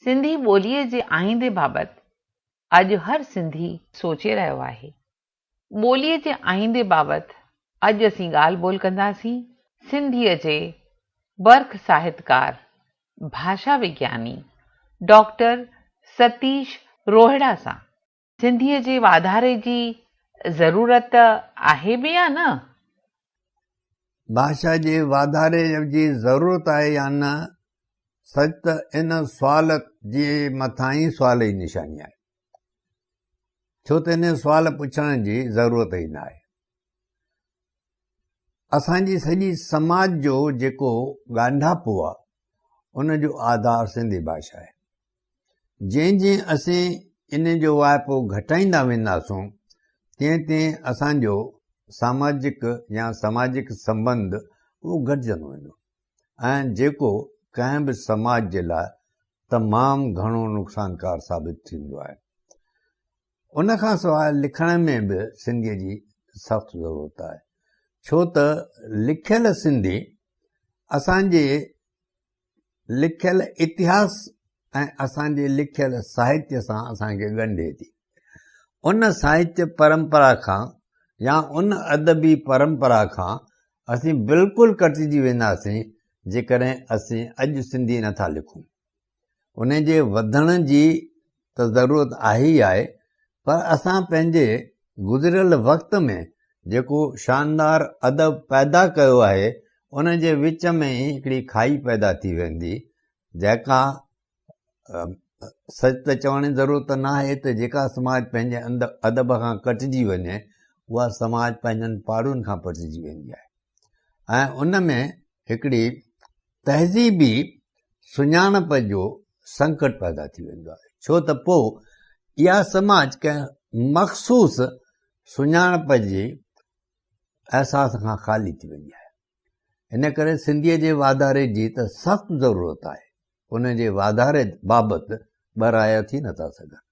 सिंधी ॿोलीअ जे आईंदे बाबति अॼु हर सिंधी सोचे रहियो आहे। ॿोलीअ जे आईंदे बाबति अॼु असीं ॻाल्हि ॿोल कंदासीं सिंधीअ जे बर्ख साहित्यकार, भाषा विज्ञानी डॉक्टर सतीश रोहिड़ा सां। सिंधीअ जे वाधारे जी ज़रूरत आहे बि या न? भाषा जे वाधारे जी ज़रूरत आहे या न, सच त इन सुवाल जे मथां ई सुवाल जी निशानी आहे, छो त इन सुवाल पुछण जी ज़रूरत ई न आहे। असांजी सॼी समाज जो जेको ॻांढापो आहे उन जो आधार सिंधी भाषा आहे। जंहिं जंहिं असीं इन जो वाइपो घटाईंदा वेंदासूं तीअं तीअं असांजो सामाजिक या सामाजिक संबंध उहो घटिजंदो वेंदो ऐं जेको कंहिं बि समाज जे लाइ तमामु घणो नुक़सानकार साबित थींदो आहे। उन खां सवाइ लिखण में बि सिंधीअ जी सख़्तु ज़रूरत आहे, छो त लिखियल सिंधी असांजे लिखियल इतिहास ऐं असांजे लिखियल साहित्य सां असांखे ॻंढे थी। उन साहित्य परंपरा खां या उन अदबी परंपरा खां असीं बिल्कुलु कटिजी वेंदासीं जेकॾहिं असीं अॼु सिंधी नथा लिखूं। उन जे वधण जी त ज़रूरत आहे ई आहे, पर असां पंहिंजे गुज़िरियल वक़्त में जेको शानदार अदब पैदा कयो आहे उन जे विच में ई हिकिड़ी खाई पैदा थी वेंदी, जंहिंखां सच त चवण जी ज़रूरत न आहे त जेका समाज पंहिंजे अदब खां कटिजी वञे उहा समाज पंहिंजनि पाड़ुनि खां पटिजी वेंदी आहे ऐं उन में हिकिड़ी तहज़ीबी सुञाणप जो संकट पैदा थी वेंदो आहे, छो त पोइ इहा समाज कंहिं मख़सूस सुञाणप जे अहसास खां ख़ाली थी वेंदी आहे। इन करे सिंधीअ जे वाधारे जी त सख़्तु ज़रूरत आहे, उन जे वाधारे बाबति ॿ राय थी नथा सघनि।